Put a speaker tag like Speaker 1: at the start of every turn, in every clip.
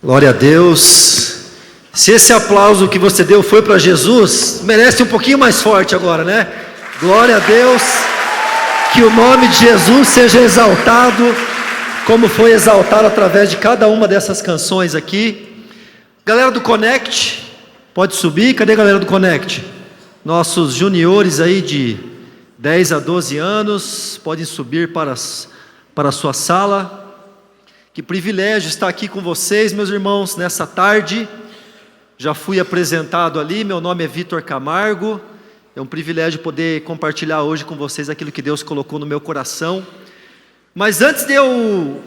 Speaker 1: Glória a Deus. Se esse aplauso que você deu foi para Jesus, merece um pouquinho mais forte agora, né? Glória a Deus. Que o nome de Jesus seja exaltado, como foi exaltado através de cada uma dessas canções aqui. Galera do Connect, pode subir. Cadê a galera do Connect? Nossos juniores aí de 10 a 12 anos, podem subir para a sua sala. Que privilégio estar aqui com vocês, meus irmãos, nessa tarde. Já fui apresentado ali, meu nome é Vitor Camargo. É um privilégio poder compartilhar hoje com vocês aquilo que Deus colocou no meu coração. Mas antes de eu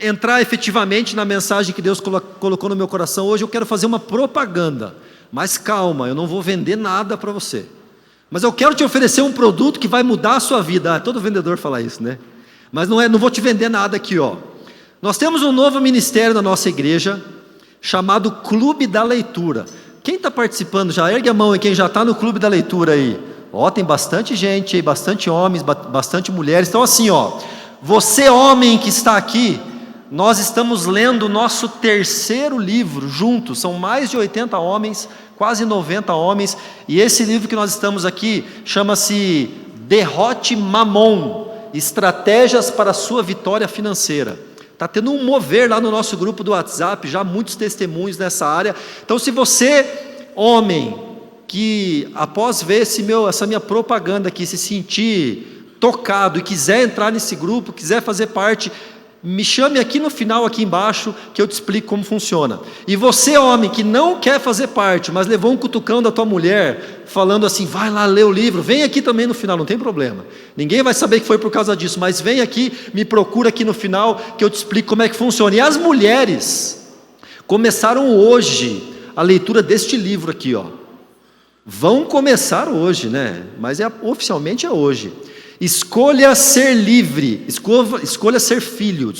Speaker 1: entrar efetivamente na mensagem que Deus colocou no meu coração hoje, eu quero fazer uma propaganda. Mas calma, eu não vou vender nada para você. Mas eu quero te oferecer um produto que vai mudar a sua vida. Todo vendedor fala isso, né? Mas não vou te vender nada aqui, ó. Nós temos um novo ministério na nossa igreja, chamado Clube da Leitura. Quem está participando já? Ergue a mão aí, quem já está no Clube da Leitura aí. Ó, tem bastante gente aí, bastante homens, bastante mulheres. Então assim, ó, você homem que está aqui, nós estamos lendo o nosso terceiro livro juntos. São mais de 80 homens, quase 90 homens. E esse livro que nós estamos aqui, chama-se Derrote Mamon, Estratégias para a Sua Vitória Financeira. Está tendo um mover lá no nosso grupo do WhatsApp, já muitos testemunhos nessa área. Então se você, homem, que após ver essa minha propaganda aqui, se sentir tocado e quiser entrar nesse grupo, quiser fazer parte, me chame aqui no final, aqui embaixo, que eu te explico como funciona. E você, homem, que não quer fazer parte, mas levou um cutucão da tua mulher, falando assim, vai lá ler o livro, vem aqui também no final, não tem problema. Ninguém vai saber que foi por causa disso, mas vem aqui, me procura aqui no final, que eu te explico como é que funciona. E as mulheres começaram hoje a leitura deste livro aqui, ó. Vão começar hoje, né? Mas oficialmente é hoje. Escolha ser livre, escolha ser filho,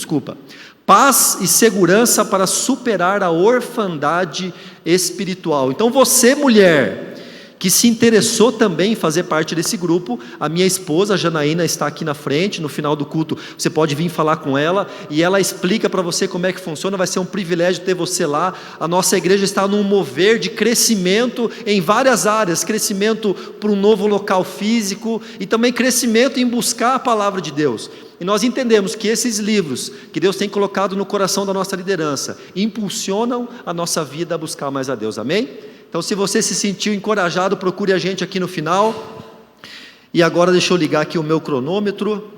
Speaker 1: paz e segurança para superar a orfandade espiritual. Então você, mulher, que se interessou também em fazer parte desse grupo, a minha esposa, a Janaína, está aqui na frente, no final do culto, você pode vir falar com ela, e ela explica para você como é que funciona, vai ser um privilégio ter você lá. A nossa igreja está num mover de crescimento em várias áreas, crescimento para um novo local físico, e também crescimento em buscar a palavra de Deus. E nós entendemos que esses livros, que Deus tem colocado no coração da nossa liderança, impulsionam a nossa vida a buscar mais a Deus, amém? Então se você se sentiu encorajado, procure a gente aqui no final. E agora deixa eu ligar aqui o meu cronômetro.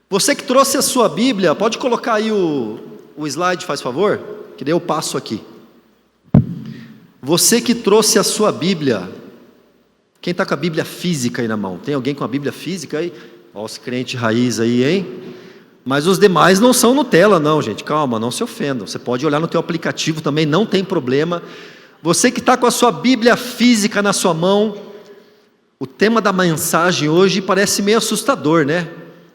Speaker 1: Você que trouxe a sua Bíblia, pode colocar aí o slide, faz favor, que daí eu passo aqui. Você que trouxe a sua Bíblia, quem está com a Bíblia física aí na mão? Tem alguém com a Bíblia física aí? Olha os crentes raiz aí, hein? Mas os demais não são Nutella não, gente, calma, não se ofendam. Você pode olhar no teu aplicativo também, não tem problema. Você que está com a sua Bíblia física na sua mão, o tema da mensagem hoje parece meio assustador, né?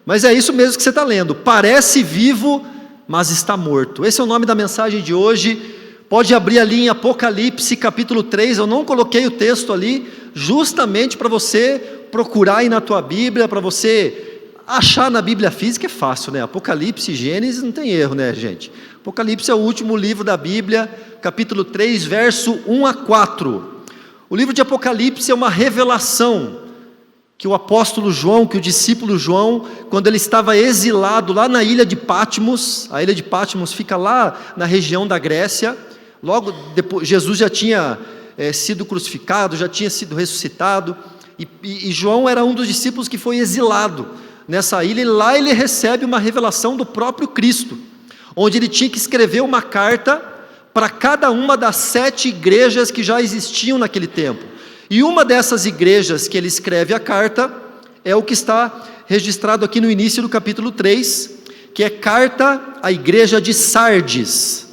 Speaker 1: Mas é isso mesmo que você está lendo. Parece vivo, mas está morto. Esse é o nome da mensagem de hoje. Pode abrir ali em Apocalipse capítulo 3, eu não coloquei o texto ali, justamente para você procurar aí na tua Bíblia, para você achar na Bíblia física é fácil, né? Apocalipse e Gênesis não tem erro, né, gente? Apocalipse é o último livro da Bíblia, capítulo 3, verso 1 a 4. O livro de Apocalipse é uma revelação que o apóstolo João, que o discípulo João, quando ele estava exilado lá na ilha de Patmos, a ilha de Patmos fica lá na região da Grécia, logo depois, Jesus já tinha sido crucificado, já tinha sido ressuscitado, e João era um dos discípulos que foi exilado nessa ilha, e lá ele recebe uma revelação do próprio Cristo, onde ele tinha que escrever uma carta para cada uma das 7 igrejas que já existiam naquele tempo. E uma dessas igrejas que ele escreve a carta é o que está registrado aqui no início do capítulo 3, que é carta à igreja de Sardes.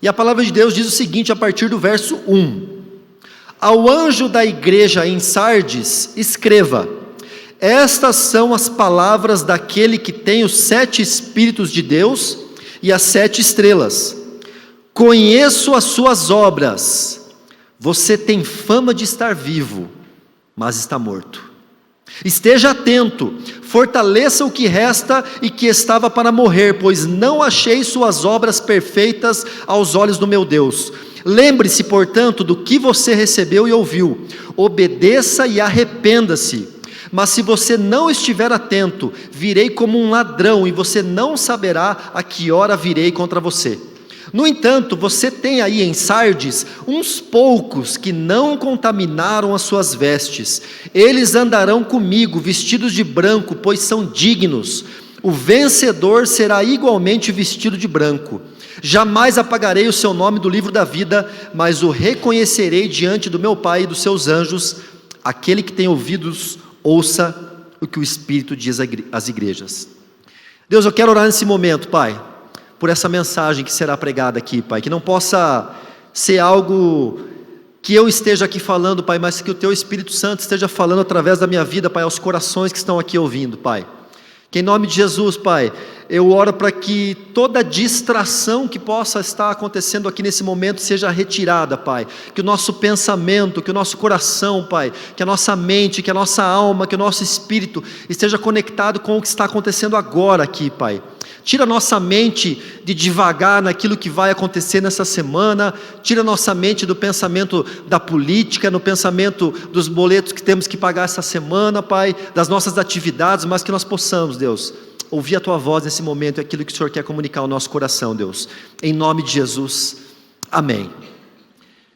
Speaker 1: E a palavra de Deus diz o seguinte a partir do verso 1: Ao anjo da igreja em Sardes escreva: Estas são as palavras daquele que tem os 7 Espíritos de Deus e as 7 estrelas. Conheço as suas obras. Você tem fama de estar vivo, mas está morto. Esteja atento, fortaleça o que resta e que estava para morrer, pois não achei suas obras perfeitas aos olhos do meu Deus. Lembre-se, portanto, do que você recebeu e ouviu, obedeça e arrependa-se. Mas se você não estiver atento, virei como um ladrão, e você não saberá a que hora virei contra você. No entanto, você tem aí em Sardes uns poucos que não contaminaram as suas vestes. Eles andarão comigo vestidos de branco, pois são dignos. O vencedor será igualmente vestido de branco. Jamais apagarei o seu nome do livro da vida, mas o reconhecerei diante do meu Pai e dos seus anjos. Aquele que tem ouvidos, ouça o que o Espírito diz às igrejas. Deus, eu quero orar nesse momento, Pai, por essa mensagem que será pregada aqui, Pai, que não possa ser algo que eu esteja aqui falando, Pai, mas que o Teu Espírito Santo esteja falando através da minha vida, Pai, aos corações que estão aqui ouvindo, Pai. Que em nome de Jesus, Pai, eu oro para que toda distração que possa estar acontecendo aqui nesse momento seja retirada, Pai. Que o nosso pensamento, que o nosso coração, Pai, que a nossa mente, que a nossa alma, que o nosso espírito esteja conectado com o que está acontecendo agora aqui, Pai. Tira a nossa mente de divagar naquilo que vai acontecer nessa semana, tira a nossa mente do pensamento da política, no pensamento dos boletos que temos que pagar essa semana, Pai, das nossas atividades, mas que nós possamos, Deus, ouvir a Tua voz nesse momento, é aquilo que o Senhor quer comunicar ao nosso coração, Deus, em nome de Jesus, amém.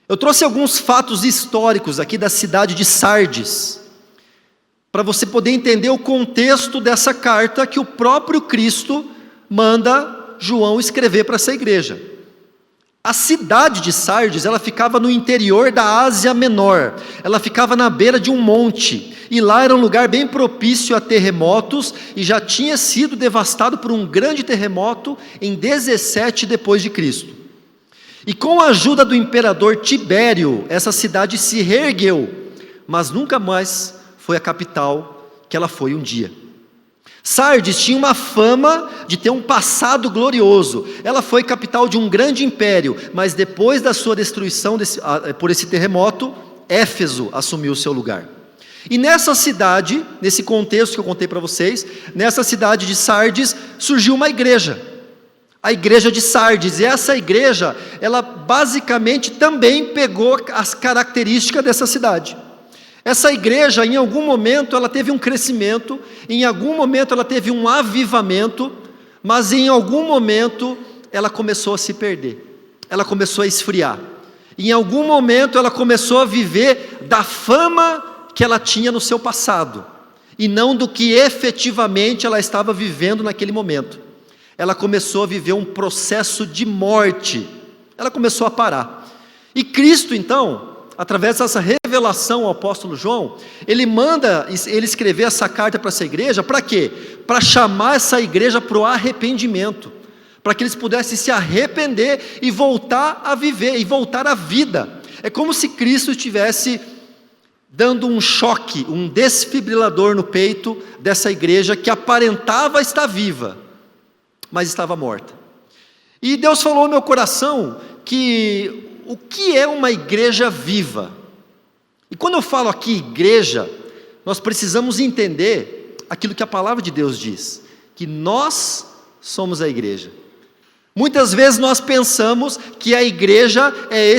Speaker 1: Eu trouxe alguns fatos históricos aqui da cidade de Sardes, para você poder entender o contexto dessa carta que o próprio Cristo manda João escrever para essa igreja. A cidade de Sardes, ela ficava no interior da Ásia Menor, ela ficava na beira de um monte, e lá era um lugar bem propício a terremotos, e já tinha sido devastado por um grande terremoto em 17 depois de Cristo. E com a ajuda do imperador Tibério, essa cidade se reergueu, mas nunca mais foi a capital que ela foi um dia. Sardes tinha uma fama de ter um passado glorioso. Ela foi capital de um grande império, mas depois da sua destruição por esse terremoto, Éfeso assumiu o seu lugar. E nessa cidade, nesse contexto que eu contei para vocês, nessa cidade de Sardes, surgiu uma igreja, a igreja de Sardes, e essa igreja, ela basicamente também pegou as características dessa cidade. Essa igreja, em algum momento, ela teve um crescimento, em algum momento ela teve um avivamento, mas em algum momento ela começou a se perder, ela começou a esfriar. Em algum momento ela começou a viver da fama que ela tinha no seu passado, e não do que efetivamente ela estava vivendo naquele momento. Ela começou a viver um processo de morte, ela começou a parar. E Cristo, então, através dessa revelação ao apóstolo João, ele manda ele escrever essa carta para essa igreja, para quê? Para chamar essa igreja para o arrependimento, para que eles pudessem se arrepender e voltar a viver, e voltar à vida. É como se Cristo estivesse dando um choque, um desfibrilador no peito dessa igreja que aparentava estar viva, mas estava morta. E Deus falou no meu coração que o que é uma igreja viva? E quando eu falo aqui igreja, nós precisamos entender aquilo que a palavra de Deus diz, que nós somos a igreja. Muitas vezes nós pensamos que a igreja é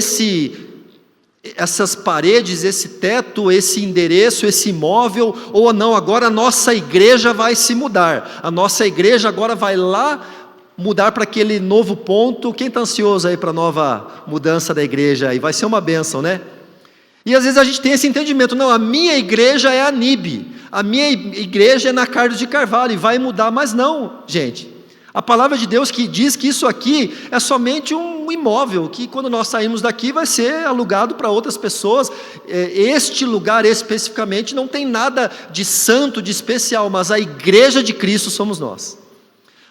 Speaker 1: essas paredes, esse teto, esse endereço, esse imóvel, ou não, agora a nossa igreja vai se mudar, a nossa igreja agora vai lá mudar para aquele novo ponto. Quem está ansioso aí para a nova mudança da igreja aí? Vai ser uma bênção, né? E às vezes a gente tem esse entendimento, não, a minha igreja é a NIB, a minha igreja é na Carlos de Carvalho, e vai mudar, mas não, gente. A palavra de Deus que diz que isso aqui é somente um imóvel, que quando nós saímos daqui vai ser alugado para outras pessoas. Este lugar especificamente não tem nada de santo, de especial, mas a igreja de Cristo somos nós.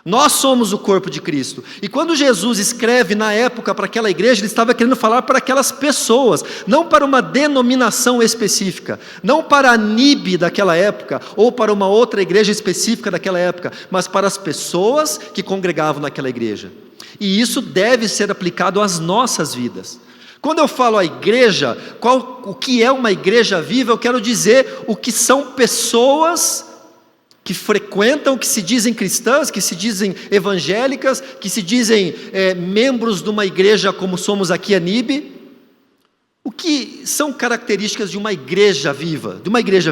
Speaker 1: Nós somos o corpo de Cristo. E quando Jesus escreve na época para aquela igreja, ele estava querendo falar para aquelas pessoas, não para uma denominação específica, não para a NIB daquela época, ou para uma outra igreja específica daquela época, mas para as pessoas que congregavam naquela igreja. E isso deve ser aplicado às nossas vidas. Quando eu falo a igreja, o que é uma igreja viva, eu quero dizer o que são pessoas que frequentam, que se dizem cristãs, que se dizem evangélicas, que se dizem membros de uma igreja como somos aqui a NIB. O que são características de uma igreja viva? Uma igreja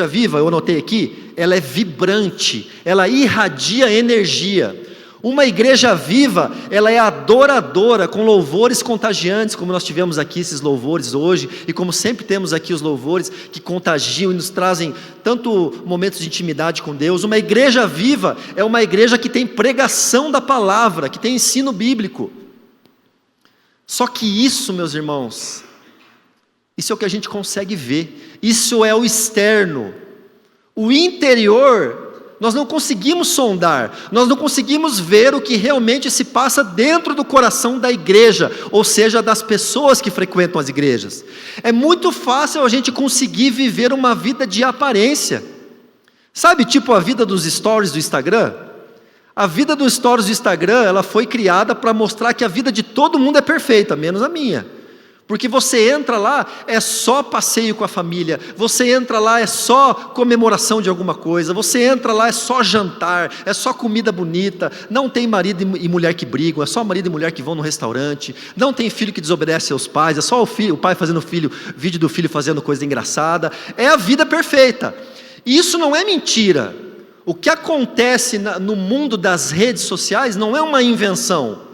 Speaker 1: viva, eu anotei aqui, ela é vibrante, ela irradia energia. Uma igreja viva, ela é adoradora, com louvores contagiantes, como nós tivemos aqui esses louvores hoje, e como sempre temos aqui os louvores que contagiam e nos trazem tanto momentos de intimidade com Deus. Uma igreja viva é uma igreja que tem pregação da palavra, que tem ensino bíblico. Só que isso, meus irmãos, isso é o que a gente consegue ver, isso é o externo. O interior nós não conseguimos sondar, nós não conseguimos ver o que realmente se passa dentro do coração da igreja, ou seja, das pessoas que frequentam as igrejas. É muito fácil a gente conseguir viver uma vida de aparência, sabe, tipo a vida dos stories do Instagram? A vida dos stories do Instagram, ela foi criada para mostrar que a vida de todo mundo é perfeita, menos a minha. Porque você entra lá, é só passeio com a família, você entra lá, é só comemoração de alguma coisa, você entra lá, é só jantar, é só comida bonita, não tem marido e mulher que brigam, é só marido e mulher que vão no restaurante, não tem filho que desobedece aos pais, é só o pai fazendo vídeo do filho fazendo coisa engraçada, é a vida perfeita. E isso não é mentira. O que acontece no mundo das redes sociais não é uma invenção,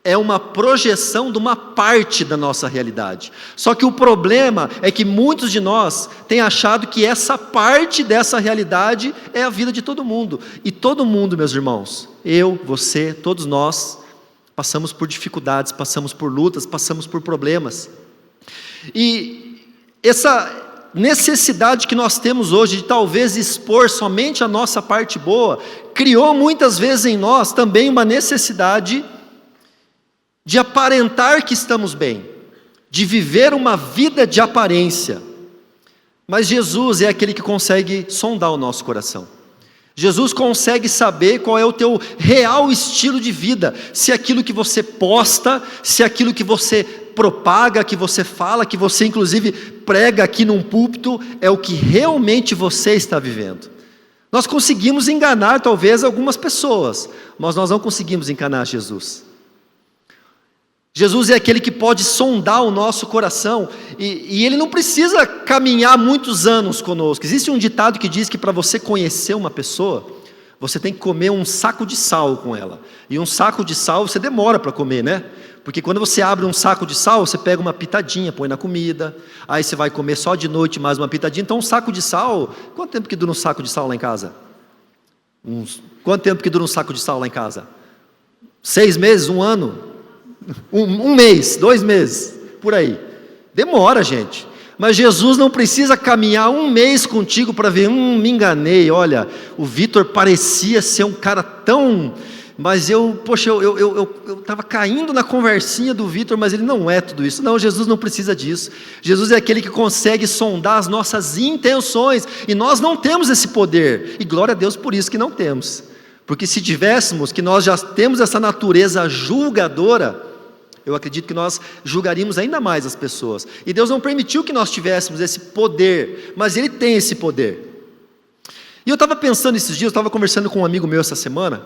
Speaker 1: é uma projeção de uma parte da nossa realidade. Só que o problema é que muitos de nós têm achado que essa parte dessa realidade é a vida de todo mundo. E todo mundo, meus irmãos, eu, você, todos nós, passamos por dificuldades, passamos por lutas, passamos por problemas. E essa necessidade que nós temos hoje de talvez expor somente a nossa parte boa, criou muitas vezes em nós também uma necessidade de aparentar que estamos bem, de viver uma vida de aparência. Mas Jesus é aquele que consegue sondar o nosso coração. Jesus consegue saber qual é o teu real estilo de vida, se aquilo que você posta, se aquilo que você propaga, que você fala, que você inclusive prega aqui num púlpito, é o que realmente você está vivendo. Nós conseguimos enganar talvez algumas pessoas, mas nós não conseguimos enganar Jesus. Jesus é aquele que pode sondar o nosso coração, e Ele não precisa caminhar muitos anos conosco. Existe um ditado que diz que para você conhecer uma pessoa, você tem que comer um saco de sal com ela, e um saco de sal você demora para comer, né? Porque quando você abre um saco de sal, você pega uma pitadinha, põe na comida, aí você vai comer só de noite mais uma pitadinha. Então um saco de sal, quanto tempo que dura um saco de sal lá em casa? Quanto tempo que dura um saco de sal lá em casa? 6 meses, 1 ano? Um mês, 2 meses, por aí. Demora, gente. Mas Jesus não precisa caminhar 1 mês contigo para ver, me enganei, olha, o Vitor parecia ser um cara tão... Mas eu estava caindo na conversinha do Vitor, mas ele não é tudo isso. Não, Jesus não precisa disso. Jesus é aquele que consegue sondar as nossas intenções, e nós não temos esse poder, e glória a Deus por isso que não temos. Porque se tivéssemos, que nós já temos essa natureza julgadora, eu acredito que nós julgaríamos ainda mais as pessoas. E Deus não permitiu que nós tivéssemos esse poder, mas Ele tem esse poder. E eu estava pensando esses dias, eu estava conversando com um amigo meu essa semana,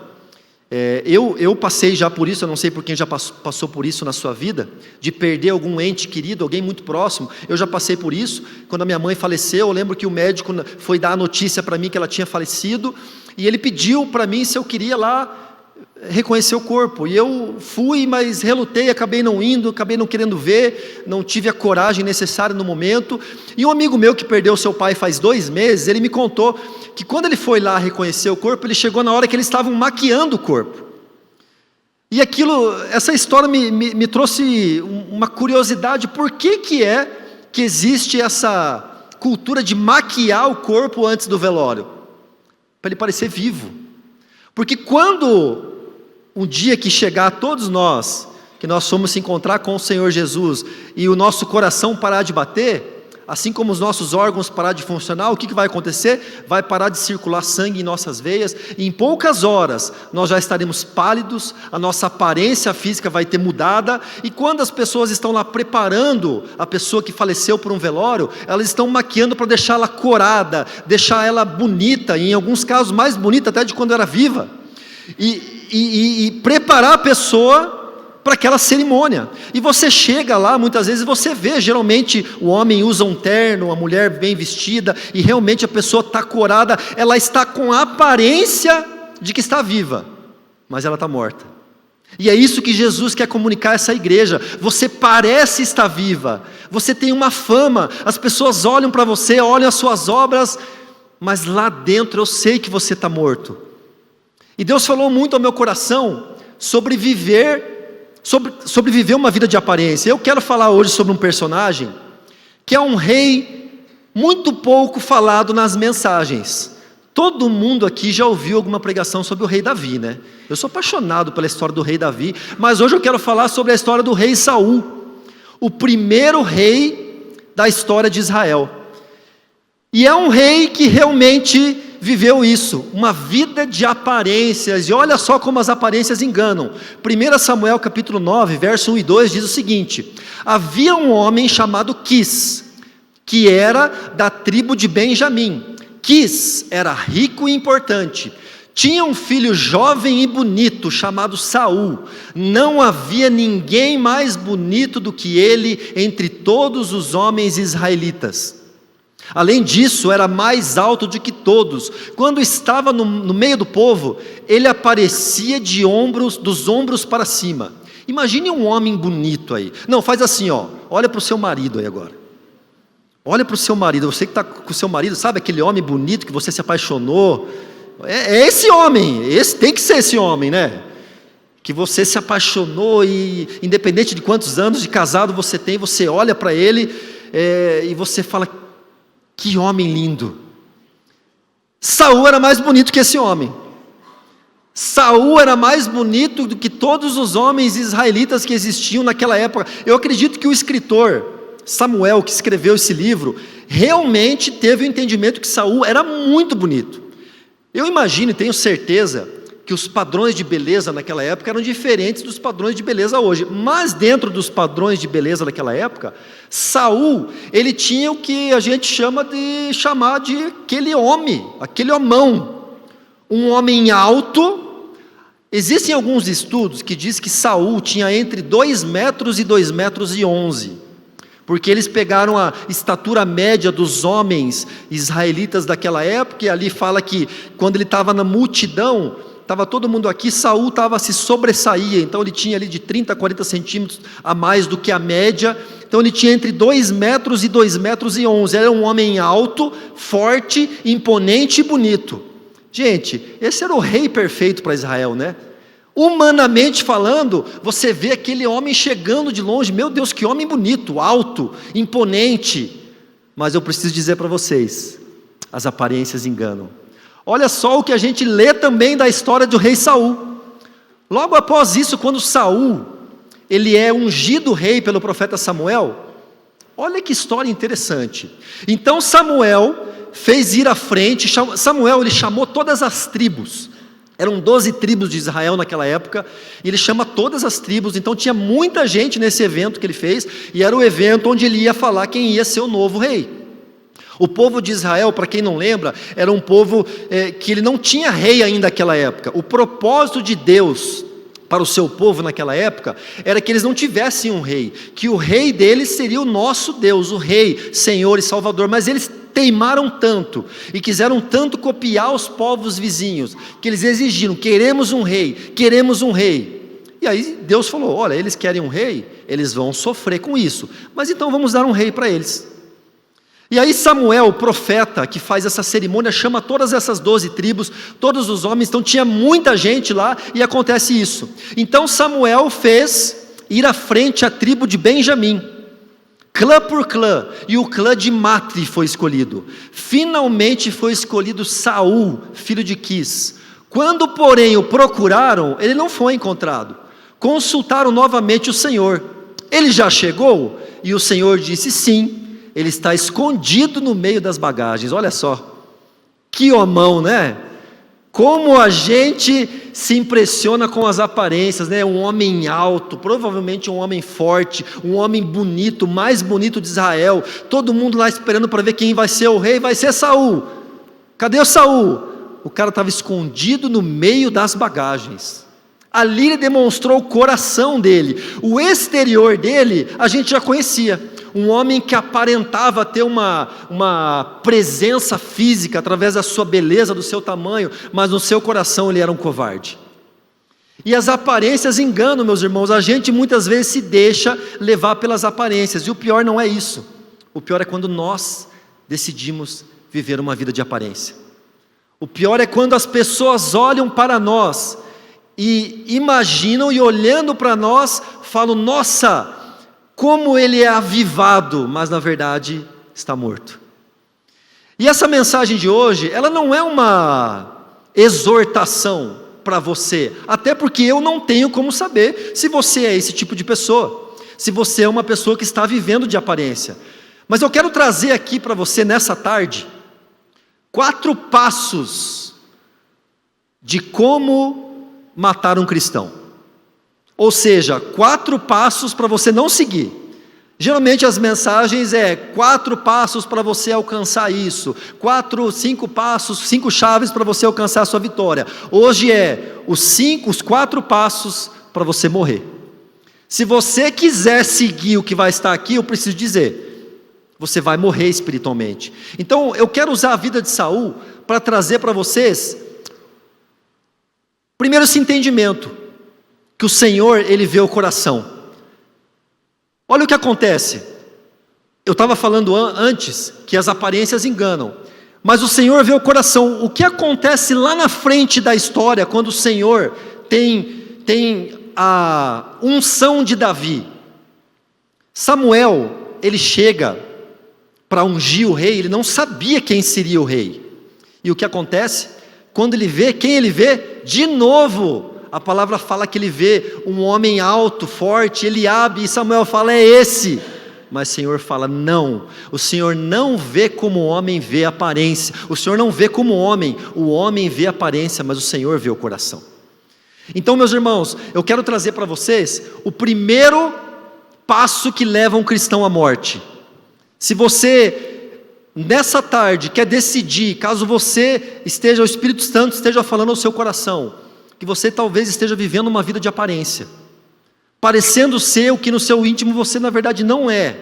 Speaker 1: eu passei já por isso, eu não sei por quem já passou por isso na sua vida, de perder algum ente querido, alguém muito próximo. Eu já passei por isso, quando a minha mãe faleceu, eu lembro que o médico foi dar a notícia para mim que ela tinha falecido, e ele pediu para mim se eu queria lá reconhecer o corpo, e eu fui, mas relutei, acabei não indo, acabei não querendo ver, não tive a coragem necessária no momento. E um amigo meu que perdeu seu pai faz 2 meses, ele me contou que quando ele foi lá reconhecer o corpo, ele chegou na hora que eles estavam maquiando o corpo, e essa história me trouxe uma curiosidade. Por que é que existe essa cultura de maquiar o corpo antes do velório? Para ele parecer vivo. Porque quando um dia que chegar a todos nós, que nós fomos se encontrar com o Senhor Jesus, e o nosso coração parar de bater, assim como os nossos órgãos parar de funcionar, o que vai acontecer? Vai parar de circular sangue em nossas veias, e em poucas horas nós já estaremos pálidos, a nossa aparência física vai ter mudada, e quando as pessoas estão lá preparando a pessoa que faleceu por um velório, elas estão maquiando para deixá-la corada, deixar ela bonita, e em alguns casos mais bonita até de quando era viva, e preparar a pessoa para aquela cerimônia. E você chega lá, muitas vezes você vê, geralmente o homem usa um terno, a mulher bem vestida, e realmente a pessoa está corada, ela está com a aparência de que está viva, mas ela está morta. E é isso que Jesus quer comunicar a essa igreja. Você parece estar viva, você tem uma fama, as pessoas olham para você, olham as suas obras, mas lá dentro eu sei que você está morto. E Deus falou muito ao meu coração sobre viver uma vida de aparência. Eu quero falar hoje sobre um personagem que é um rei muito pouco falado nas mensagens. Todo mundo aqui já ouviu alguma pregação sobre o rei Davi, né? Eu sou apaixonado pela história do rei Davi, mas hoje eu quero falar sobre a história do rei Saul, o primeiro rei da história de Israel. E é um rei que realmente viveu isso, uma vida de aparências, e olha só como as aparências enganam. 1 Samuel capítulo 9, verso 1 e 2 diz o seguinte: havia um homem chamado Quis, que era da tribo de Benjamim. Quis era rico e importante, tinha um filho jovem e bonito chamado Saul. Não havia ninguém mais bonito do que ele entre todos os homens israelitas. Além disso, era mais alto do que todos. Quando estava no meio do povo, ele aparecia dos ombros para cima. Imagine um homem bonito aí. Não, faz assim, ó. Olha para o seu marido aí agora. Olha para o seu marido. Você que está com o seu marido, sabe aquele homem bonito que você se apaixonou? É esse homem. Tem que ser esse homem, né? Que você se apaixonou e independente de quantos anos de casado você tem, você olha para ele e você fala: que homem lindo. Saul era mais bonito que esse homem. Saul era mais bonito do que todos os homens israelitas que existiam naquela época. Eu acredito que o escritor Samuel, que escreveu esse livro, realmente teve o entendimento que Saul era muito bonito. Eu imagino e tenho certeza que os padrões de beleza naquela época eram diferentes dos padrões de beleza hoje, mas dentro dos padrões de beleza daquela época, Saul, ele tinha o que a gente chamar de aquele homão, um homem alto. Existem alguns estudos que dizem que Saul tinha entre 2 metros e 2 metros e 11, porque eles pegaram a estatura média dos homens israelitas daquela época, e ali fala que quando ele estava na multidão, estava todo mundo aqui, Saul se sobressaía, então ele tinha ali de 30 a 40 centímetros a mais do que a média, então ele tinha entre 2 metros e 2 metros e 11, era um homem alto, forte, imponente e bonito. Gente, esse era o rei perfeito para Israel, né? Humanamente falando, você vê aquele homem chegando de longe, meu Deus, que homem bonito, alto, imponente, mas eu preciso dizer para vocês, as aparências enganam. Olha só o que a gente lê também da história do rei Saul. Logo após isso, quando Saul, ele é ungido rei pelo profeta Samuel, olha que história interessante. Então Samuel fez ir à frente, Samuel ele chamou todas as tribos, eram 12 tribos de Israel naquela época, e ele chama todas as tribos, então tinha muita gente nesse evento que ele fez, e era o evento onde ele ia falar quem ia ser o novo rei. O povo de Israel, para quem não lembra, era um povo que ele não tinha rei ainda naquela época. O propósito de Deus para o seu povo naquela época era que eles não tivessem um rei, que o rei deles seria o nosso Deus, o rei, Senhor e Salvador, mas eles teimaram tanto e quiseram tanto copiar os povos vizinhos, que eles exigiram: queremos um rei, queremos um rei. E aí Deus falou: olha, eles querem um rei, eles vão sofrer com isso, mas então vamos dar um rei para eles. E aí Samuel, o profeta que faz essa cerimônia, chama todas essas 12 tribos, todos os homens, então tinha muita gente lá, e acontece isso. Então Samuel fez ir à frente a tribo de Benjamim, clã por clã, e o clã de Matri foi escolhido. Finalmente foi escolhido Saul, filho de Quis. Quando porém o procuraram, ele não foi encontrado. Consultaram novamente o Senhor: ele já chegou? E o Senhor disse: sim, ele está escondido no meio das bagagens. Olha só, que homão, né? Como a gente se impressiona com as aparências, né? Um homem alto, provavelmente um homem forte, um homem bonito, mais bonito de Israel, todo mundo lá esperando para ver quem vai ser o rei. Vai ser Saul. Cadê o Saul? O cara estava escondido no meio das bagagens. Ali ele demonstrou o coração dele. O exterior dele a gente já conhecia. Um homem que aparentava ter uma presença física através da sua beleza, do seu tamanho, mas no seu coração ele era um covarde. E as aparências enganam, meus irmãos. A gente muitas vezes se deixa levar pelas aparências, e o pior não é isso. O pior é quando nós decidimos viver uma vida de aparência. O pior é quando as pessoas olham para nós e imaginam, e olhando para nós, falam: nossa, como ele é avivado, mas na verdade está morto. E essa mensagem de hoje, ela não é uma exortação para você, até porque eu não tenho como saber se você é esse tipo de pessoa, se você é uma pessoa que está vivendo de aparência. Mas eu quero trazer aqui para você nessa tarde 4 passos de como matar um cristão. Ou seja, 4 passos para você não seguir. Geralmente as mensagens 4 passos para você alcançar isso, 5 passos, 5 chaves para você alcançar a sua vitória. Hoje os 4 passos para você morrer. Se você quiser seguir o que vai estar aqui, eu preciso dizer, você vai morrer espiritualmente. Então eu quero usar a vida de Saul para trazer para vocês, primeiro, esse entendimento, que o Senhor, Ele vê o coração. Olha o que acontece. Eu estava falando antes que as aparências enganam, mas o Senhor vê o coração. O que acontece lá na frente da história, quando o Senhor tem a unção de Davi? Samuel, ele chega para ungir o rei, ele não sabia quem seria o rei. E o que acontece? Quando ele vê, quem ele vê? De novo, a palavra fala que ele vê um homem alto, forte, Eliabe, e Samuel fala: é esse. Mas o Senhor fala: não, o Senhor não vê como o homem vê a aparência, o Senhor não vê como o homem vê a aparência, mas o Senhor vê o coração. Então, meus irmãos, eu quero trazer para vocês o primeiro passo que leva um cristão à morte. Se você, nessa tarde, quer decidir, caso você esteja, o Espírito Santo esteja falando ao seu coração, que você talvez esteja vivendo uma vida de aparência, parecendo ser o que no seu íntimo você na verdade não é,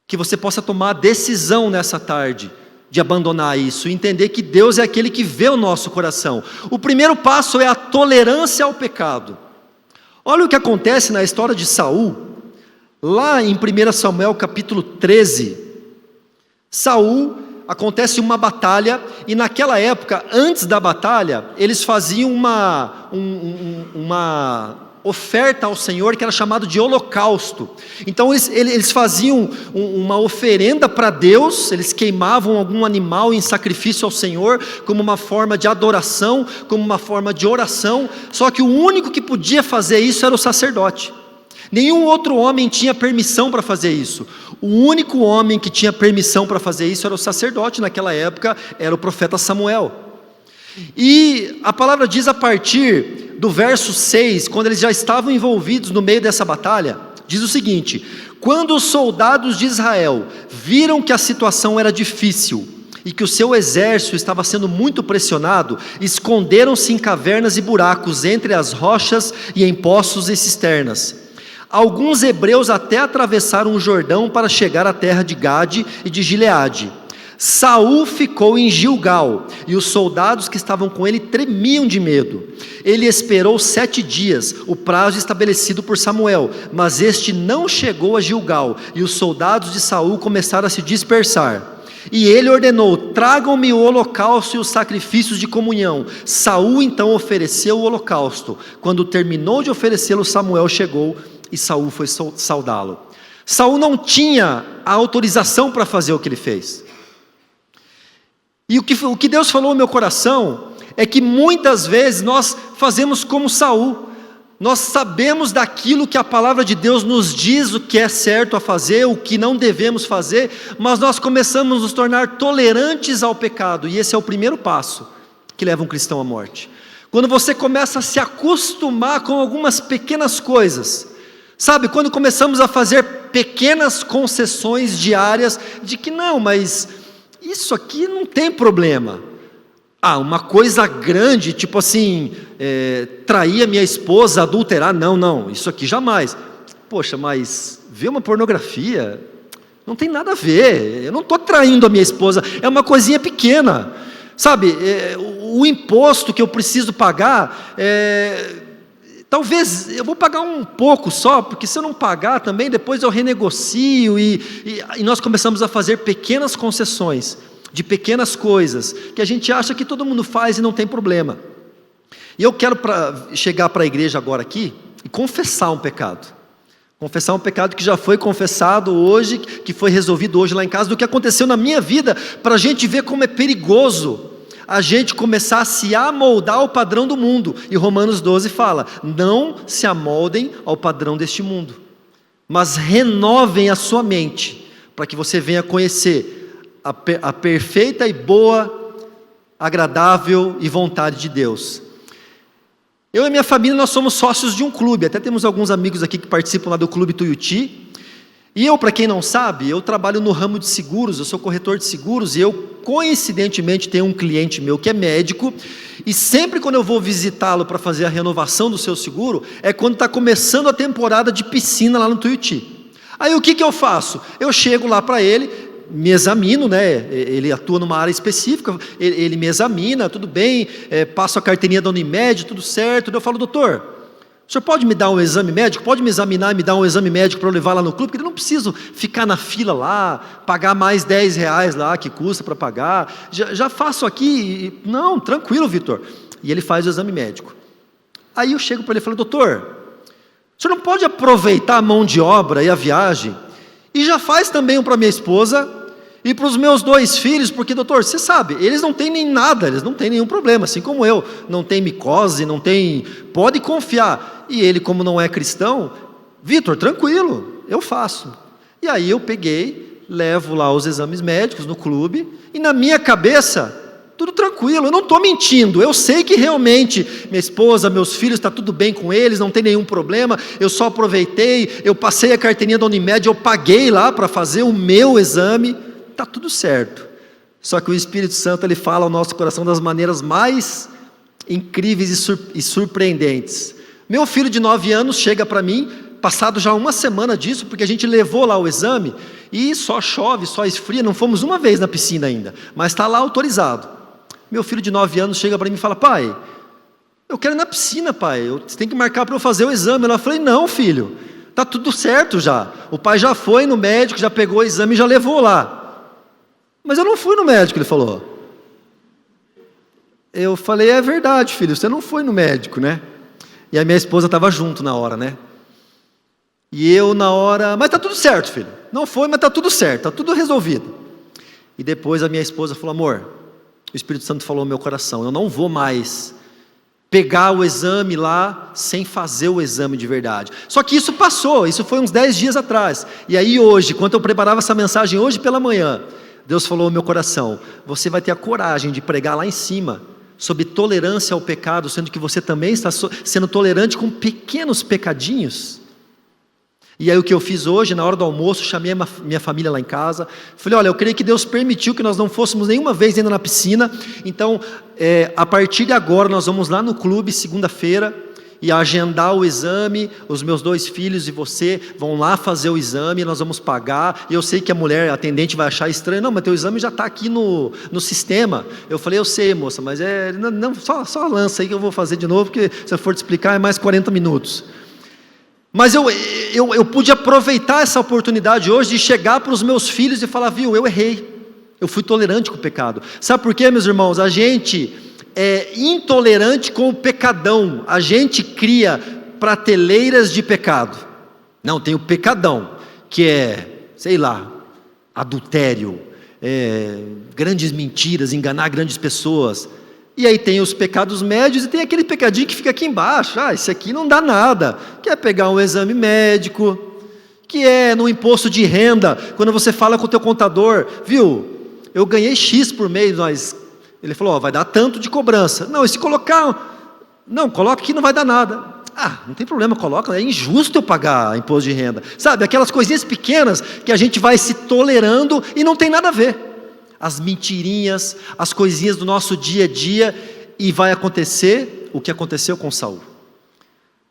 Speaker 1: que você possa tomar a decisão nessa tarde de abandonar isso e entender que Deus é aquele que vê o nosso coração. O primeiro passo é a tolerância ao pecado. Olha o que acontece na história de Saul, lá em 1 Samuel capítulo 13. Saul, acontece uma batalha, e naquela época, antes da batalha, eles faziam uma oferta ao Senhor, que era chamado de holocausto. Então eles faziam uma oferenda para Deus, eles queimavam algum animal em sacrifício ao Senhor, como uma forma de adoração, como uma forma de oração, só que o único que podia fazer isso era o sacerdote. Nenhum outro homem tinha permissão para fazer isso. O único homem que tinha permissão para fazer isso era o sacerdote naquela época, era o profeta Samuel. E a palavra diz, a partir do verso 6, quando eles já estavam envolvidos no meio dessa batalha, diz o seguinte: quando os soldados de Israel viram que a situação era difícil e que o seu exército estava sendo muito pressionado, esconderam-se em cavernas e buracos entre as rochas e em poços e cisternas. Alguns hebreus até atravessaram o Jordão para chegar à terra de Gade e de Gileade. Saul ficou em Gilgal, e os soldados que estavam com ele tremiam de medo. Ele esperou 7 dias, o prazo estabelecido por Samuel, mas este não chegou a Gilgal, e os soldados de Saul começaram a se dispersar. E ele ordenou: tragam-me o holocausto e os sacrifícios de comunhão. Saul então ofereceu o holocausto. Quando terminou de oferecê-lo, Samuel chegou e Saul foi saudá-lo. Saul não tinha a autorização para fazer o que ele fez. E o que Deus falou no meu coração é que muitas vezes nós fazemos como Saul. nós sabemos daquilo que a palavra de Deus nos diz, o que é certo a fazer, o que não devemos fazer, mas nós começamos a nos tornar tolerantes ao pecado, e esse é o primeiro passo que leva um cristão à morte. Quando você começa a se acostumar com algumas pequenas coisas, sabe, quando começamos a fazer pequenas concessões diárias, de que não, mas isso aqui não tem problema. Uma coisa grande, tipo assim, trair a minha esposa, adulterar, não, isso aqui jamais. Poxa, mas ver uma pornografia, não tem nada a ver, eu não estou traindo a minha esposa, é uma coisinha pequena, sabe, o imposto que eu preciso pagar, talvez eu vou pagar um pouco só, porque se eu não pagar também, depois eu renegocio, e nós começamos a fazer pequenas concessões, de pequenas coisas, que a gente acha que todo mundo faz e não tem problema. E eu quero chegar para a igreja agora aqui, e confessar um pecado que já foi confessado hoje, que foi resolvido hoje lá em casa, do que aconteceu na minha vida, para a gente ver como é perigoso, a gente começar a se amoldar ao padrão do mundo, e Romanos 12 fala, não se amoldem ao padrão deste mundo, mas renovem a sua mente, para que você venha conhecer a perfeita e boa, agradável e vontade de Deus. Eu e minha família, nós somos sócios de um clube, até temos alguns amigos aqui que participam lá do Clube Tuiuti, e eu, para quem não sabe, eu trabalho no ramo de seguros, eu sou corretor de seguros, e eu, coincidentemente, tenho um cliente meu que é médico, e sempre quando eu vou visitá-lo para fazer a renovação do seu seguro, é quando está começando a temporada de piscina lá no Tuiuti. Aí o que eu faço? Eu chego lá para ele, me examino, né? Ele atua numa área específica, ele me examina, tudo bem, passo a carteirinha da Unimed, tudo certo, eu falo, doutor, o senhor pode me dar um exame médico? Pode me examinar e me dar um exame médico para eu levar lá no clube? Porque eu não preciso ficar na fila lá, pagar mais R$10 lá, que custa para pagar, já faço aqui, não, tranquilo, Vitor. E ele faz o exame médico. Aí eu chego para ele e falo, doutor, o senhor não pode aproveitar a mão de obra e a viagem, e já faz também um para minha esposa, e para os meus 2 filhos, porque, doutor, você sabe, eles não têm nem nada, eles não têm nenhum problema, assim como eu, não tem micose, não tem, pode confiar, e ele como não é cristão, Vitor, tranquilo, eu faço, e aí eu peguei, levo lá os exames médicos no clube, e na minha cabeça, tudo tranquilo, eu não estou mentindo, eu sei que realmente, minha esposa, meus filhos, está tudo bem com eles, não tem nenhum problema, eu só aproveitei, eu passei a carteirinha da Unimed, eu paguei lá para fazer o meu exame, está tudo certo. Só que o Espírito Santo, ele fala ao nosso coração das maneiras mais incríveis e surpreendentes. Meu filho de 9 anos chega para mim, passado já uma semana disso, porque a gente levou lá o exame, e só chove, só esfria, não fomos uma vez na piscina ainda, mas está lá autorizado. Meu filho de 9 anos chega para mim e fala, pai, eu quero ir na piscina, pai, você tem que marcar para eu fazer o exame. Eu falei, não, filho, está tudo certo já, o pai já foi no médico, já pegou o exame e já levou lá. Mas eu não fui no médico, ele falou. Eu falei, é verdade, filho, você não foi no médico, né? E a minha esposa estava junto na hora, né? E eu na hora, mas está tudo certo, filho. Não foi, mas está tudo certo, está tudo resolvido. E depois a minha esposa falou, amor, o Espírito Santo falou no meu coração, eu não vou mais pegar o exame lá, sem fazer o exame de verdade. Só que isso passou, isso foi uns 10 dias atrás. E aí hoje, quando eu preparava essa mensagem hoje pela manhã, Deus falou ao meu coração, você vai ter a coragem de pregar lá em cima, sobre tolerância ao pecado, sendo que você também está sendo tolerante com pequenos pecadinhos. E aí o que eu fiz hoje, na hora do almoço, chamei a minha família lá em casa, falei, olha, eu creio que Deus permitiu que nós não fôssemos nenhuma vez ainda na piscina, então, a partir de agora, nós vamos lá no clube, segunda-feira, e agendar o exame, os meus 2 filhos e você vão lá fazer o exame, nós vamos pagar, e eu sei que a mulher, a atendente vai achar estranho, não, mas teu exame já está aqui no sistema. Eu falei, eu sei, moça, mas não, só lança aí que eu vou fazer de novo, porque se eu for te explicar é mais 40 minutos. Mas eu pude aproveitar essa oportunidade hoje de chegar para os meus filhos e falar, viu, eu errei, eu fui tolerante com o pecado. Sabe por quê, meus irmãos? A gente é intolerante com o pecadão, a gente cria prateleiras de pecado. Não, tem o pecadão, que é, sei lá, adultério, grandes mentiras, enganar grandes pessoas. E aí tem os pecados médios e tem aquele pecadinho que fica aqui embaixo. Esse aqui não dá nada. Que é pegar um exame médico, que é no imposto de renda, quando você fala com o teu contador, viu, eu ganhei X por mês, mas ele falou, vai dar tanto de cobrança. Não, e se colocar, não, coloca aqui, não vai dar nada. Não tem problema, coloca, é injusto eu pagar imposto de renda. Sabe, aquelas coisinhas pequenas que a gente vai se tolerando e não tem nada a ver. As mentirinhas, as coisinhas do nosso dia a dia, e vai acontecer o que aconteceu com Saul.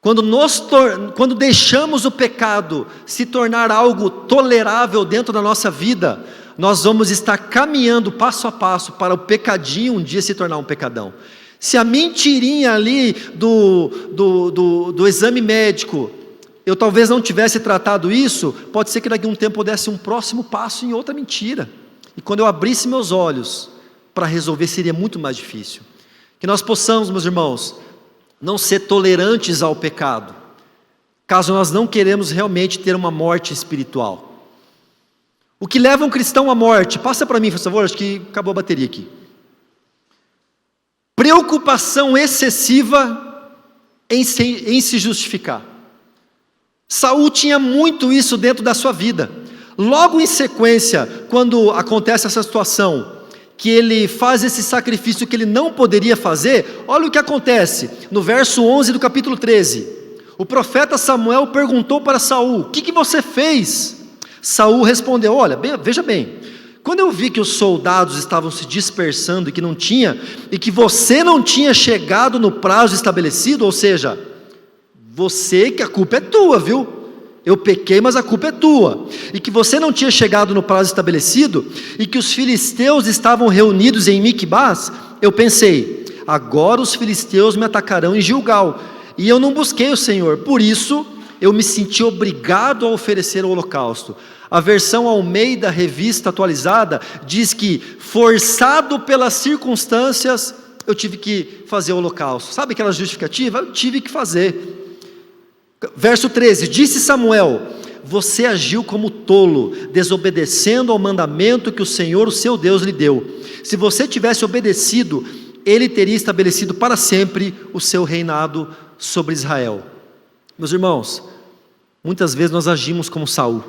Speaker 1: Quando deixamos o pecado se tornar algo tolerável dentro da nossa vida, nós vamos estar caminhando passo a passo para o pecadinho um dia se tornar um pecadão. Se a mentirinha ali do exame médico, eu talvez não tivesse tratado isso, pode ser que daqui a um tempo eu desse um próximo passo em outra mentira. E quando eu abrisse meus olhos para resolver, seria muito mais difícil. Que nós possamos, meus irmãos, não ser tolerantes ao pecado, caso nós não queremos realmente ter uma morte espiritual. O que leva um cristão à morte? Passa para mim, por favor, acho que acabou a bateria aqui. Preocupação excessiva em se justificar. Saul tinha muito isso dentro da sua vida. Logo em sequência, quando acontece essa situação, que ele faz esse sacrifício que ele não poderia fazer, olha o que acontece, no verso 11 do capítulo 13, o profeta Samuel perguntou para Saul, o que você fez? Saul respondeu, olha, veja bem, quando eu vi que os soldados estavam se dispersando e que não tinha, e que você não tinha chegado no prazo estabelecido, ou seja, você, que a culpa é tua, viu? Eu pequei, mas a culpa é tua. E que você não tinha chegado no prazo estabelecido, e que os filisteus estavam reunidos em Miquimás, eu pensei, agora os filisteus me atacarão em Gilgal, e eu não busquei o Senhor, por isso eu me senti obrigado a oferecer o holocausto. A versão Almeida Revista Atualizada diz que, forçado pelas circunstâncias, eu tive que fazer o holocausto. Sabe aquela justificativa? Eu tive que fazer. Verso 13, disse Samuel, você agiu como tolo, desobedecendo ao mandamento que o Senhor, o seu Deus, lhe deu. Se você tivesse obedecido, ele teria estabelecido para sempre o seu reinado sobre Israel. Meus irmãos, muitas vezes nós agimos como Saul.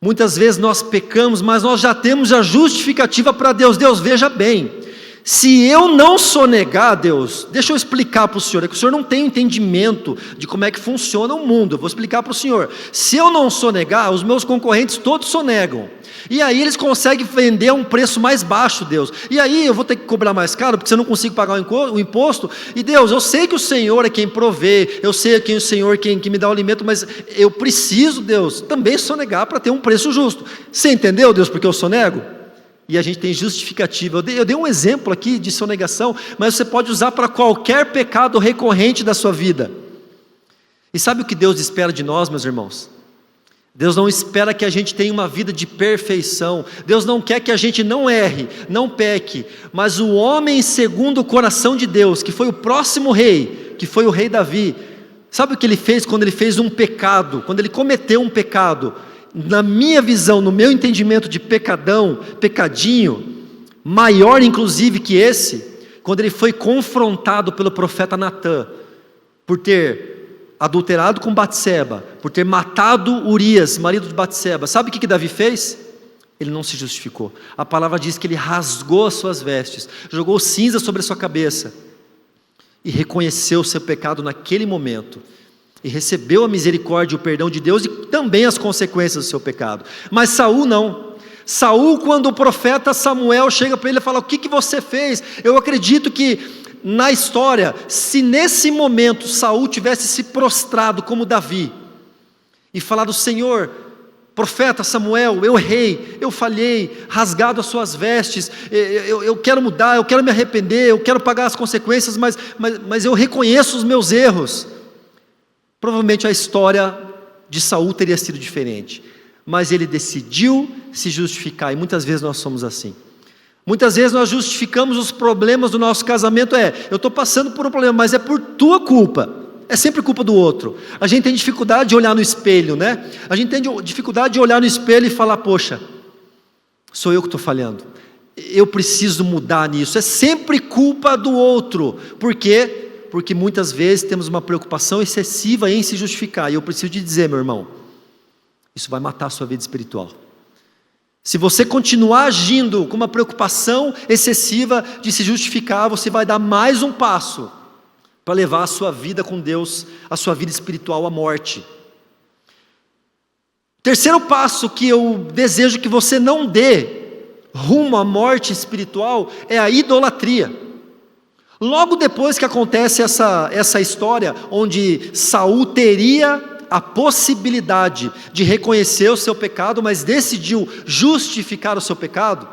Speaker 1: Muitas vezes nós pecamos, mas nós já temos a justificativa para Deus. Deus, veja bem, se eu não sonegar, Deus, deixa eu explicar para o Senhor, é que o Senhor não tem entendimento de como é que funciona o mundo, eu vou explicar para o Senhor. Se eu não sonegar, os meus concorrentes todos sonegam, e aí eles conseguem vender a um preço mais baixo, Deus, e aí eu vou ter que cobrar mais caro, porque se eu não consigo pagar o imposto, e Deus, eu sei que o Senhor é quem provê, eu sei que o Senhor é quem me dá o alimento, mas eu preciso, Deus, também sonegar para ter um preço justo. Você entendeu, Deus, porque eu sonego? E a gente tem justificativa. Eu dei um exemplo aqui de sonegação, mas você pode usar para qualquer pecado recorrente da sua vida. E sabe o que Deus espera de nós, meus irmãos? Deus não espera que a gente tenha uma vida de perfeição. Deus não quer que a gente não erre, não peque. Mas o homem segundo o coração de Deus, que foi o próximo rei, que foi o rei Davi, sabe o que ele fez quando ele fez um pecado? Quando ele cometeu um pecado? Na minha visão, no meu entendimento de pecadinho, maior inclusive que esse, quando ele foi confrontado pelo profeta Natã, por ter adulterado com Batseba, por ter matado Urias, marido de Batseba, sabe o que Davi fez? Ele não se justificou. A palavra diz que ele rasgou as suas vestes, jogou cinza sobre a sua cabeça, e reconheceu o seu pecado naquele momento, e recebeu a misericórdia e o perdão de Deus, e também as consequências do seu pecado. Mas Saul não. Saul, quando o profeta Samuel chega para ele e fala, o que você fez? Eu acredito que na história, se nesse momento Saul tivesse se prostrado como Davi, e falado, Senhor, profeta Samuel, eu errei, eu falhei, rasgado as suas vestes, eu quero mudar, eu quero me arrepender, eu quero pagar as consequências, mas eu reconheço os meus erros, provavelmente a história de Saul teria sido diferente, mas ele decidiu se justificar, e muitas vezes nós somos assim. Muitas vezes nós justificamos os problemas do nosso casamento, eu estou passando por um problema, mas é por tua culpa, é sempre culpa do outro. A gente tem dificuldade de olhar no espelho, né? A gente tem dificuldade de olhar no espelho e falar, poxa, sou eu que estou falhando, eu preciso mudar nisso. É sempre culpa do outro. Por quê? Porque muitas vezes temos uma preocupação excessiva em se justificar. E eu preciso te dizer, meu irmão, isso vai matar a sua vida espiritual. Se você continuar agindo com uma preocupação excessiva de se justificar, você vai dar mais um passo para levar a sua vida com Deus, a sua vida espiritual à morte. Terceiro passo que eu desejo que você não dê rumo à morte espiritual é a idolatria. Logo depois que acontece essa história, onde Saul teria a possibilidade de reconhecer o seu pecado, mas decidiu justificar o seu pecado,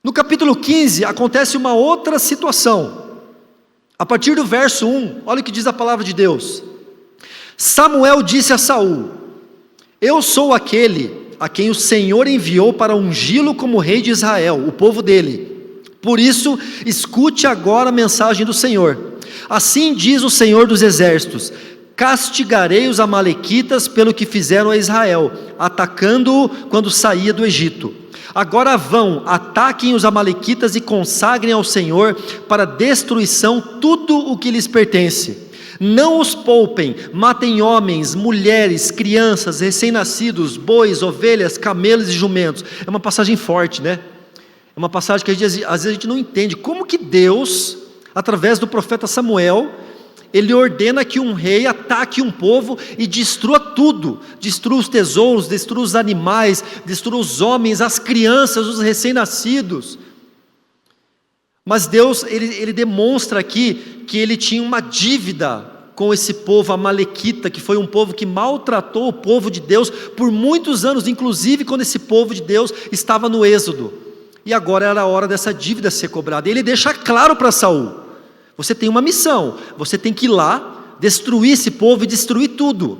Speaker 1: no capítulo 15 acontece uma outra situação. A partir do verso 1, olha o que diz a palavra de Deus. Samuel disse a Saul: eu sou aquele a quem o Senhor enviou para ungí-lo como rei de Israel, o povo dele. Por isso, escute agora a mensagem do Senhor. Assim diz o Senhor dos exércitos: castigarei os amalequitas pelo que fizeram a Israel, atacando-o quando saía do Egito. Agora vão, ataquem os amalequitas e consagrem ao Senhor para destruição tudo o que lhes pertence. Não os poupem, matem homens, mulheres, crianças, recém-nascidos, bois, ovelhas, camelos e jumentos. É uma passagem forte, né? É uma passagem que às vezes a gente não entende. Como que Deus, através do profeta Samuel, ele ordena que um rei ataque um povo e destrua tudo, destrua os tesouros, destrua os animais, destrua os homens, as crianças, os recém-nascidos. Mas Deus, ele demonstra aqui que ele tinha uma dívida com esse povo amalequita, que foi um povo que maltratou o povo de Deus por muitos anos, inclusive quando esse povo de Deus estava no êxodo. E agora era a hora dessa dívida ser cobrada. E ele deixa claro para Saul: você tem uma missão, você tem que ir lá, destruir esse povo e destruir tudo.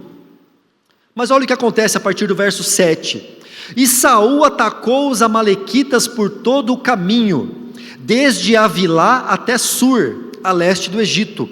Speaker 1: Mas olha o que acontece a partir do verso 7. E Saul atacou os amalequitas por todo o caminho, desde Avilá até Sur, a leste do Egito.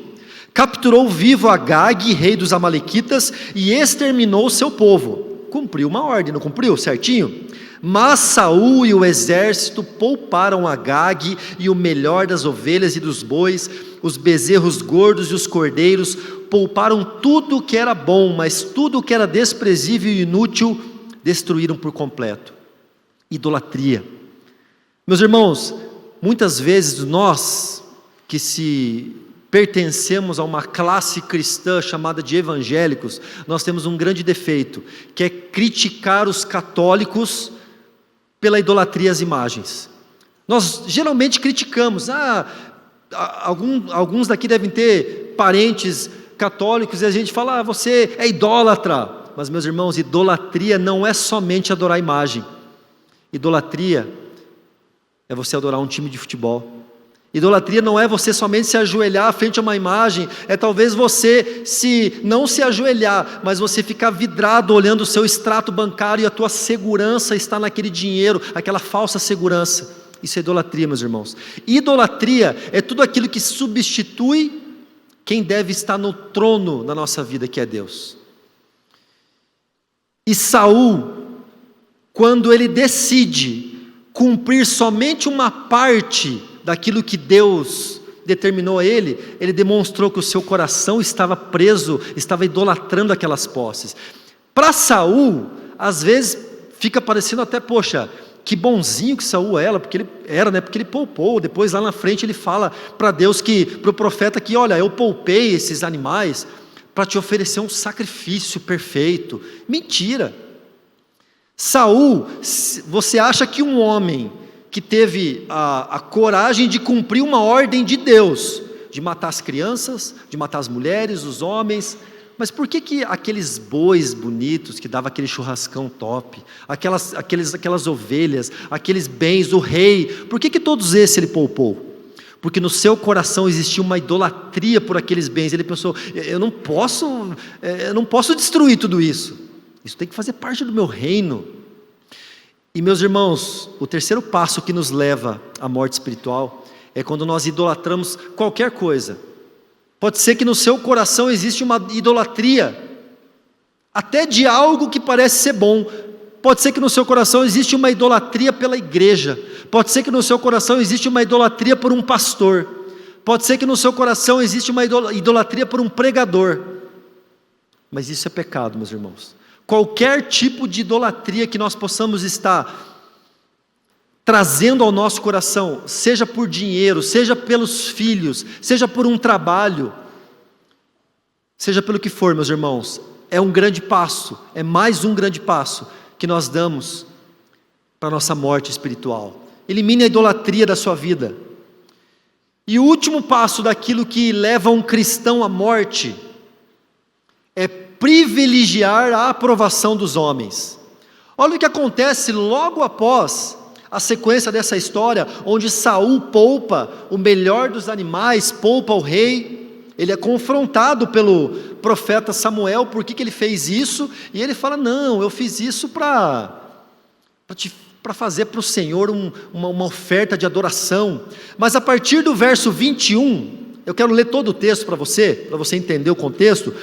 Speaker 1: Capturou vivo Agag, rei dos amalequitas, e exterminou o seu povo. Cumpriu uma ordem, não cumpriu certinho? Mas Saul e o exército pouparam Agag e o melhor das ovelhas e dos bois, os bezerros gordos e os cordeiros, pouparam tudo o que era bom, mas tudo o que era desprezível e inútil, destruíram por completo. Idolatria. Meus irmãos, muitas vezes nós, que se pertencemos a uma classe cristã chamada de evangélicos, nós temos um grande defeito, que é criticar os católicos pela idolatria às imagens. Nós geralmente criticamos, alguns daqui devem ter parentes católicos, e a gente fala: você é idólatra. Mas, meus irmãos, idolatria não é somente adorar a imagem. Idolatria é você adorar um time de futebol. Idolatria não é você somente se ajoelhar frente a uma imagem, é talvez você não se ajoelhar, mas você ficar vidrado olhando o seu extrato bancário e a tua segurança está naquele dinheiro, aquela falsa segurança. Isso é idolatria, meus irmãos. Idolatria é tudo aquilo que substitui quem deve estar no trono da nossa vida, que é Deus. E Saul, quando ele decide cumprir somente uma parte daquilo que Deus determinou a ele, ele demonstrou que o seu coração estava preso, estava idolatrando aquelas posses. Para Saul, às vezes fica parecendo até, poxa, que bonzinho que Saul era, porque ele poupou. Depois lá na frente ele fala para Deus, para o profeta, que olha, eu poupei esses animais para te oferecer um sacrifício perfeito. Mentira. Saul, você acha que um homem que teve a coragem de cumprir uma ordem de Deus, de matar as crianças, de matar as mulheres, os homens, mas por que aqueles bois bonitos, que dava aquele churrascão top, aquelas ovelhas, aqueles bens, o rei, por que todos esses ele poupou? Porque no seu coração existia uma idolatria por aqueles bens. Ele pensou: eu não posso destruir tudo isso, isso tem que fazer parte do meu reino. E, meus irmãos, o terceiro passo que nos leva à morte espiritual é quando nós idolatramos qualquer coisa. Pode ser que no seu coração existe uma idolatria, até de algo que parece ser bom. Pode ser que no seu coração existe uma idolatria pela igreja. Pode ser que no seu coração existe uma idolatria por um pastor. Pode ser que no seu coração existe uma idolatria por um pregador. Mas isso é pecado, meus irmãos. Qualquer tipo de idolatria que nós possamos estar trazendo ao nosso coração, seja por dinheiro, seja pelos filhos, seja por um trabalho, seja pelo que for, meus irmãos, é um grande passo, é mais um grande passo que nós damos para a nossa morte espiritual. Elimine a idolatria da sua vida. E o último passo daquilo que leva um cristão à morte é privilegiar a aprovação dos homens. Olha o que acontece logo após a sequência dessa história, onde Saul poupa o melhor dos animais, poupa o rei. Ele é confrontado pelo profeta Samuel, por que ele fez isso, e ele fala, não, eu fiz isso para fazer para o Senhor uma oferta de adoração. Mas a partir do verso 21, eu quero ler todo o texto para você entender o contexto,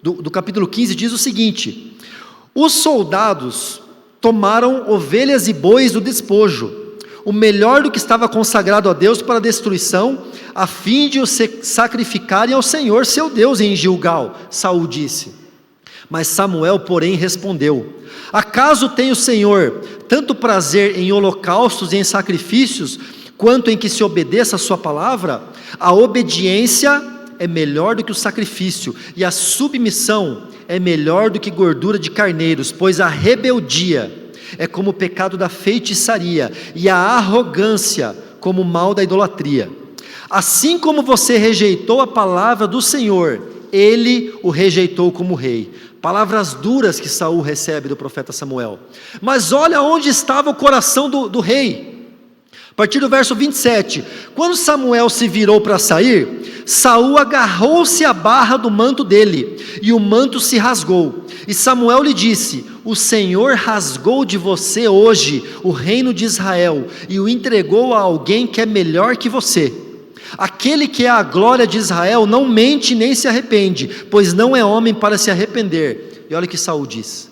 Speaker 1: do capítulo 15, diz o seguinte: os soldados tomaram ovelhas e bois do despojo, o melhor do que estava consagrado a Deus para a destruição, a fim de os sacrificarem ao Senhor seu Deus em Gilgal. Saul disse. Mas Samuel, porém, respondeu: acaso tem o Senhor tanto prazer em holocaustos e em sacrifícios, quanto em que se obedeça a sua palavra? A obediência é melhor do que o sacrifício, e a submissão é melhor do que gordura de carneiros, pois a rebeldia é como o pecado da feitiçaria, e a arrogância como o mal da idolatria. Assim como você rejeitou a palavra do Senhor, ele o rejeitou como rei. Palavras duras que Saul recebe do profeta Samuel. Mas olha onde estava o coração do rei. A partir do verso 27, quando Samuel se virou para sair, Saul agarrou-se à barra do manto dele, e o manto se rasgou. E Samuel lhe disse: o Senhor rasgou de você hoje o reino de Israel, e o entregou a alguém que é melhor que você. Aquele que é a glória de Israel não mente nem se arrepende, pois não é homem para se arrepender. E olha o que Saul diz.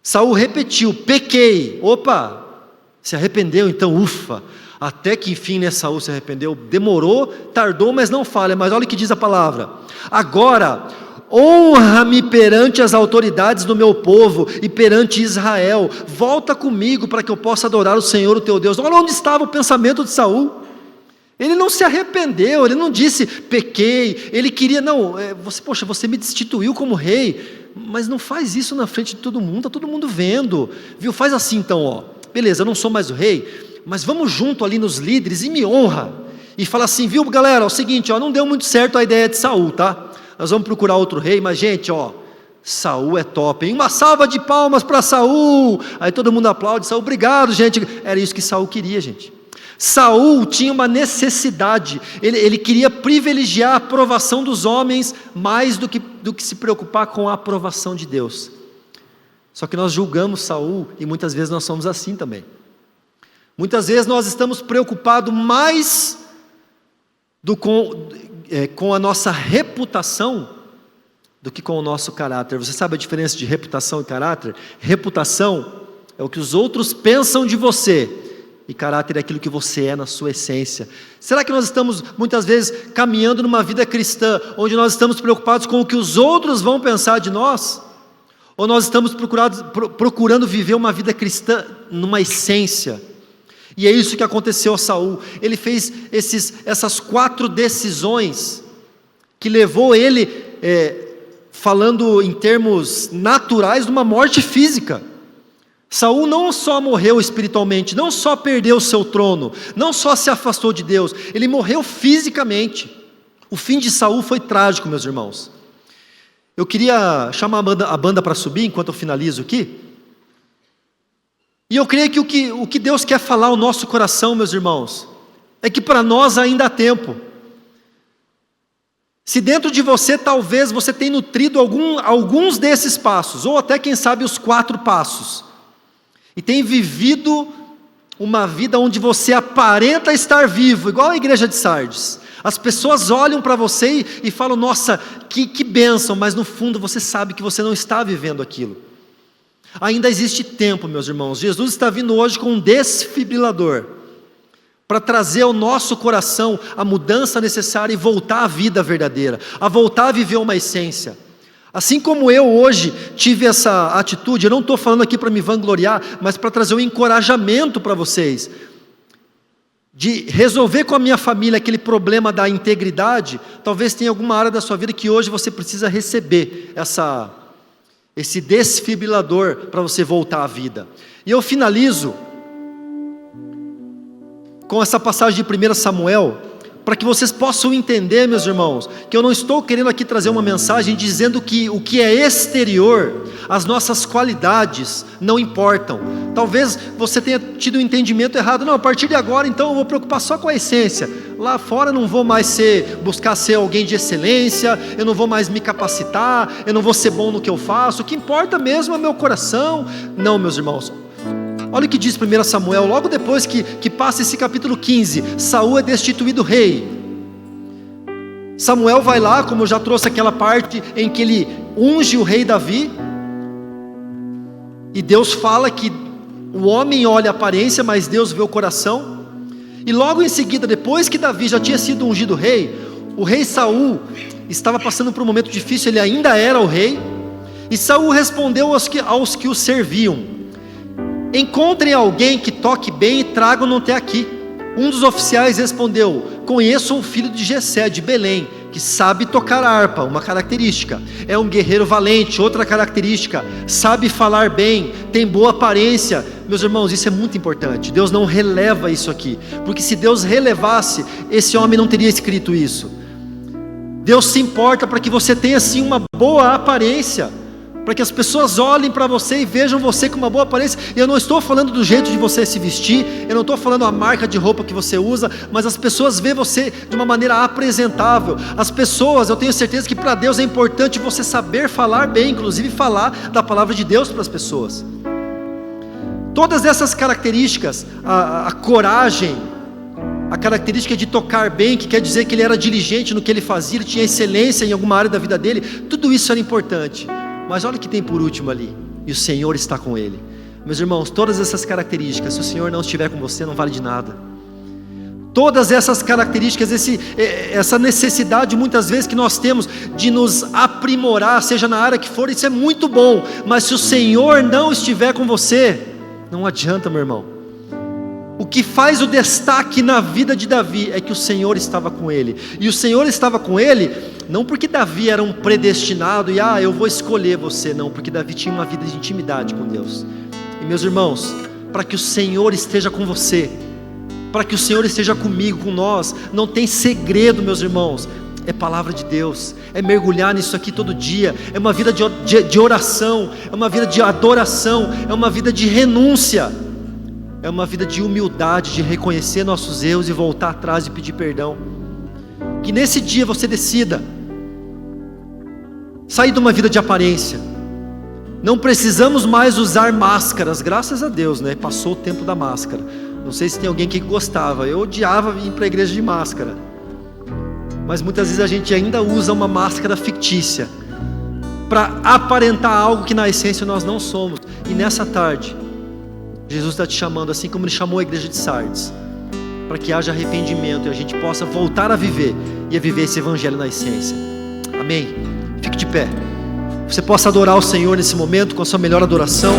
Speaker 1: Saul repetiu: pequei. Opa! Se arrependeu, então ufa, até que enfim, né, Saul se arrependeu, demorou, tardou, mas não falha. Mas olha o que diz a palavra: agora, honra-me perante as autoridades do meu povo e perante Israel, volta comigo para que eu possa adorar o Senhor, o teu Deus. Olha onde estava o pensamento de Saul. Ele não se arrependeu, ele não disse, pequei, ele queria, não, você me destituiu como rei, mas não faz isso na frente de todo mundo, está todo mundo vendo, viu, faz assim então, ó, beleza, eu não sou mais o rei, mas vamos junto ali nos líderes e me honra, e fala assim, viu galera, é o seguinte, ó, não deu muito certo a ideia de Saul, tá, nós vamos procurar outro rei, mas gente, ó, Saul é top, hein? Uma salva de palmas para Saul, aí todo mundo aplaude, Saul, obrigado gente, era isso que Saul queria, gente. Saul tinha uma necessidade, ele queria privilegiar a aprovação dos homens mais do que se preocupar com a aprovação de Deus. Só que nós julgamos Saul e muitas vezes nós somos assim também. Muitas vezes nós estamos preocupados mais com a nossa reputação do que com o nosso caráter. Você sabe a diferença de reputação e caráter? Reputação é o que os outros pensam de você, e caráter é aquilo que você é na sua essência. Será que nós estamos muitas vezes caminhando numa vida cristã, onde nós estamos preocupados com o que os outros vão pensar de nós? Ou nós estamos procurando viver uma vida cristã numa essência? E é isso que aconteceu a Saul. Ele fez essas 4 decisões, que levou ele, falando em termos naturais, de uma morte física. Saul não só morreu espiritualmente, não só perdeu o seu trono, não só se afastou de Deus, ele morreu fisicamente. O fim de Saul foi trágico, meus irmãos. Eu queria chamar a banda para subir, enquanto eu finalizo aqui. E eu creio que o que Deus quer falar ao nosso coração, meus irmãos, é que para nós ainda há tempo. Se dentro de você, talvez você tenha nutrido alguns desses passos, ou até quem sabe os 4 passos, e tem vivido uma vida onde você aparenta estar vivo, igual a igreja de Sardes. As pessoas olham para você e falam, nossa, que bênção, mas no fundo você sabe que você não está vivendo aquilo. Ainda existe tempo, meus irmãos. Jesus está vindo hoje com um desfibrilador, para trazer ao nosso coração a mudança necessária e voltar à vida verdadeira, a voltar a viver uma essência. Assim como eu hoje tive essa atitude, eu não estou falando aqui para me vangloriar, mas para trazer um encorajamento para vocês, de resolver com a minha família aquele problema da integridade. Talvez tenha alguma área da sua vida que hoje você precisa receber esse desfibrilador para você voltar à vida. E eu finalizo com essa passagem de 1 Samuel, para que vocês possam entender, meus irmãos, que eu não estou querendo aqui trazer uma mensagem dizendo que o que é exterior, as nossas qualidades não importam. Talvez você tenha tido um entendimento errado. Não, a partir de agora então eu vou preocupar só com a essência. Lá fora eu não vou mais buscar ser alguém de excelência, eu não vou mais me capacitar, eu não vou ser bom no que eu faço, o que importa mesmo é meu coração. Não, meus irmãos, olha o que diz 1 Samuel, logo depois que passa esse capítulo 15, Saul é destituído rei. Samuel vai lá, como eu já trouxe aquela parte em que ele unge o rei Davi, e Deus fala que o homem olha a aparência, mas Deus vê o coração. E logo em seguida, depois que Davi já tinha sido ungido rei, o rei Saul estava passando por um momento difícil, ele ainda era o rei, e Saul respondeu aos que o serviam: encontrem alguém que toque bem e tragam-no até aqui. Um dos oficiais respondeu: conheço um filho de Jessé de Belém, que sabe tocar harpa, uma característica. É um guerreiro valente, outra característica. Sabe falar bem, tem boa aparência. Meus irmãos, isso é muito importante. Deus não releva isso aqui, porque se Deus relevasse, esse homem não teria escrito isso. Deus se importa para que você tenha sim uma boa aparência, para que as pessoas olhem para você e vejam você com uma boa aparência. E eu não estou falando do jeito de você se vestir, eu não estou falando a marca de roupa que você usa, mas as pessoas veem você de uma maneira apresentável. As pessoas, eu tenho certeza que para Deus é importante você saber falar bem, inclusive falar da palavra de Deus para as pessoas. Todas essas características, a coragem, a característica de tocar bem, que quer dizer que ele era diligente no que ele fazia, ele tinha excelência em alguma área da vida dele, tudo isso era importante. Mas olha o que tem por último ali: e o Senhor está com ele. Meus irmãos, todas essas características, se o Senhor não estiver com você, não vale de nada. Todas essas características, essa necessidade muitas vezes que nós temos de nos aprimorar, seja na área que for, isso é muito bom, mas se o Senhor não estiver com você, não adianta, meu irmão. O que faz o destaque na vida de Davi é que o Senhor estava com ele, e o Senhor estava com ele, não porque Davi era um predestinado e eu vou escolher você, não, porque Davi tinha uma vida de intimidade com Deus. E meus irmãos, para que o Senhor esteja com você, para que o Senhor esteja comigo, com nós, não tem segredo, meus irmãos, é palavra de Deus, é mergulhar nisso aqui todo dia, é uma vida de oração, é uma vida de adoração, é uma vida de renúncia, é uma vida de humildade, de reconhecer nossos erros e voltar atrás e pedir perdão. Que nesse dia você decida sair de uma vida de aparência. Não precisamos mais usar máscaras, graças a Deus, né? Passou o tempo da máscara. Não sei se tem alguém que gostava, eu odiava ir para a igreja de máscara, mas muitas vezes a gente ainda usa uma máscara fictícia para aparentar algo que na essência nós não somos. E nessa tarde Jesus está te chamando, assim como Ele chamou a igreja de Sardes, para que haja arrependimento e a gente possa voltar a viver, e a viver esse evangelho na essência. Amém? Fique de pé. Você possa adorar o Senhor nesse momento com a sua melhor adoração.